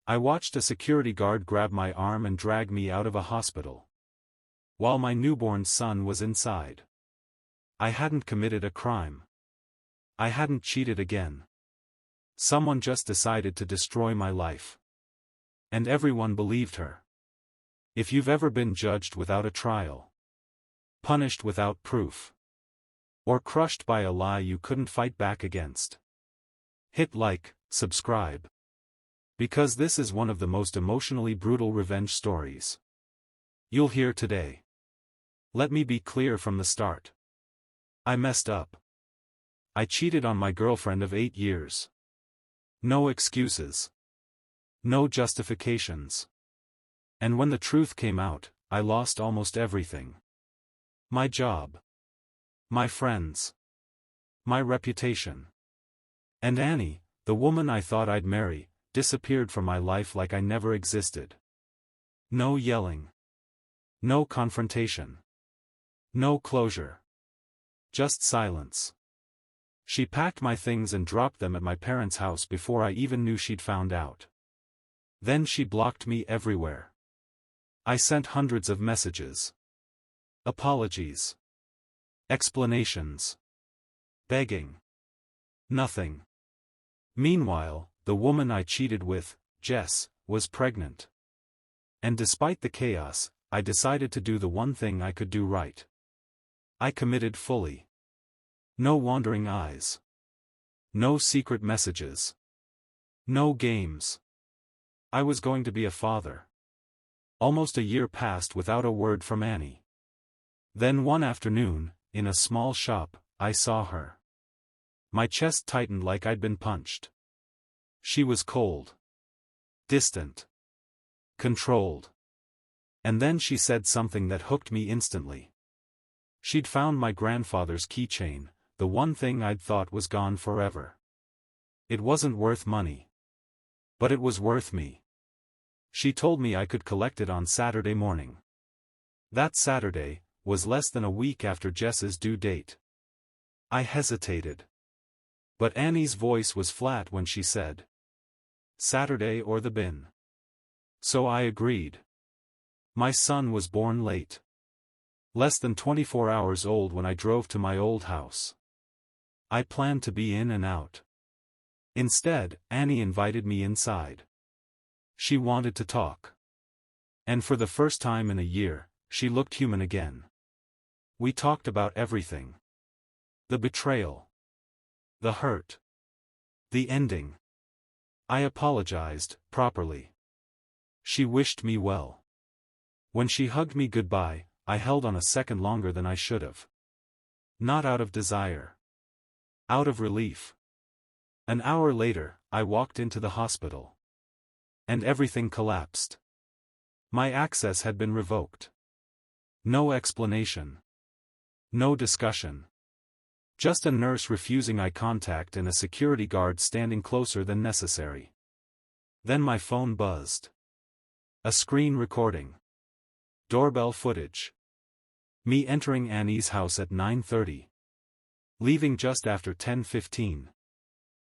I watched a security guard grab my arm and drag me out of a hospital, while my newborn son was inside. I hadn't committed a crime. I hadn't cheated again. Someone just decided to destroy my life. And everyone believed her. If you've ever been judged without a trial, punished without proof, or crushed by a lie you couldn't fight back against, hit like, subscribe. Because this is one of the most emotionally brutal revenge stories you'll hear today. Let me be clear from the start. I messed up. I cheated on my girlfriend of 8 years. No excuses. No justifications. And when the truth came out, I lost almost everything. My job. My friends. My reputation. And Annie, the woman I thought I'd marry, disappeared from my life like I never existed. No yelling. No confrontation. No closure. Just silence. She packed my things and dropped them at my parents' house before I even knew she'd found out. Then she blocked me everywhere. I sent hundreds of messages. Apologies. Explanations. Begging. Nothing. Meanwhile, the woman I cheated with, Jess, was pregnant. And despite the chaos, I decided to do the one thing I could do right. I committed fully. No wandering eyes. No secret messages. No games. I was going to be a father. Almost a year passed without a word from Annie. Then one afternoon, in a small shop, I saw her. My chest tightened like I'd been punched. She was cold. Distant. Controlled. And then she said something that hooked me instantly. She'd found my grandfather's keychain, the one thing I'd thought was gone forever. It wasn't worth money. But it was worth me. She told me I could collect it on Saturday morning. That Saturday was less than a week after Jess's due date. I hesitated. But Annie's voice was flat when she said, "Saturday or the bin." So I agreed. My son was born late. Less than 24 hours old when I drove to my old house. I planned to be in and out. Instead, Annie invited me inside. She wanted to talk. And for the first time in a year, she looked human again. We talked about everything. The betrayal. The hurt. The ending. I apologized, properly. She wished me well. When she hugged me goodbye, I held on a second longer than I should have. Not out of desire. Out of relief. An hour later, I walked into the hospital. And everything collapsed. My access had been revoked. No explanation. No discussion. Just a nurse refusing eye contact and a security guard standing closer than necessary. Then my phone buzzed. A screen recording. Doorbell footage. Me entering Annie's house at 9:30. Leaving just after 10:15.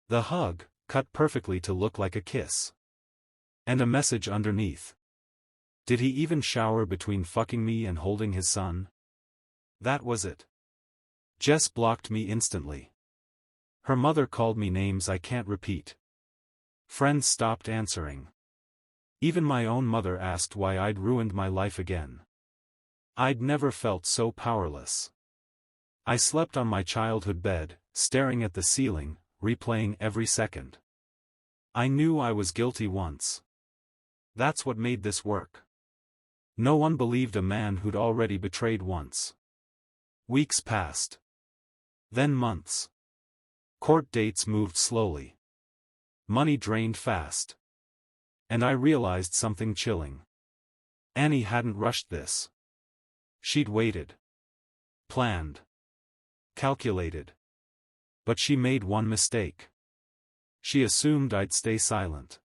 The hug, cut perfectly to look like a kiss. And a message underneath. Did he even shower between fucking me and holding his son? That was it. Jess blocked me instantly. Her mother called me names I can't repeat. Friends stopped answering. Even my own mother asked why I'd ruined my life again. I'd never felt so powerless. I slept on my childhood bed, staring at the ceiling, replaying every second. I knew I was guilty once. That's what made this work. No one believed a man who'd already betrayed once. Weeks passed. Then months. Court dates moved slowly. Money drained fast. And I realized something chilling. Annie hadn't rushed this. She'd waited. Planned. Calculated. But she made one mistake. She assumed I'd stay silent.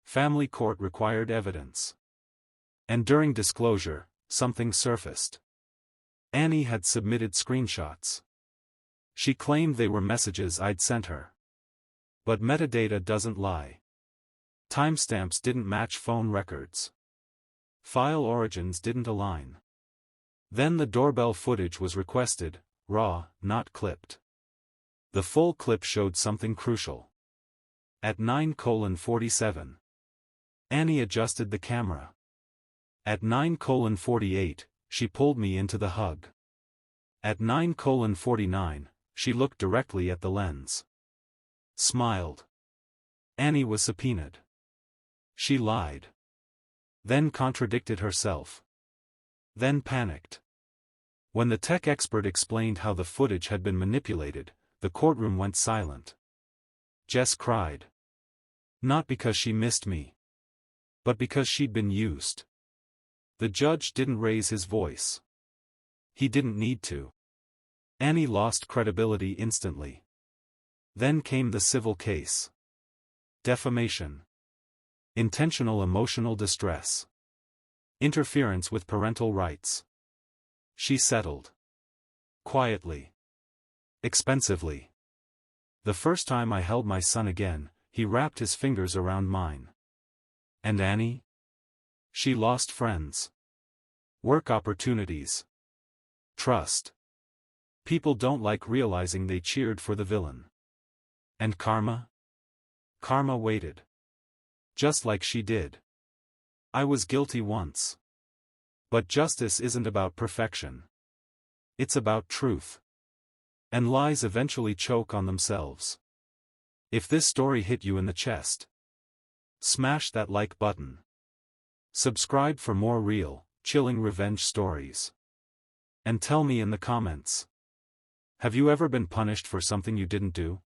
Family court required evidence. And during disclosure, something surfaced. Annie had submitted screenshots. She claimed they were messages I'd sent her. But metadata doesn't lie. Timestamps didn't match phone records. File origins didn't align. Then the doorbell footage was requested, raw, not clipped. The full clip showed something crucial. At 9:47. Annie adjusted the camera. At 9:48, she pulled me into the hug. At 9:49, she looked directly at the lens. Smiled. Annie was subpoenaed. She lied. Then contradicted herself. Then panicked. When the tech expert explained how the footage had been manipulated, the courtroom went silent. Jess cried. Not because she missed me, but because she'd been used. The judge didn't raise his voice. He didn't need to. Annie lost credibility instantly. Then came the civil case. Defamation. Intentional emotional distress. Interference with parental rights. She settled. Quietly. Expensively. The first time I held my son again, he wrapped his fingers around mine. And Annie? She lost friends. Work opportunities. Trust. People don't like realizing they cheered for the villain. And karma? Karma waited. Just like she did. I was guilty once. But justice isn't about perfection. It's about truth. And lies eventually choke on themselves. If this story hit you in the chest, smash that like button. Subscribe for more real, chilling revenge stories. And tell me in the comments. Have you ever been punished for something you didn't do?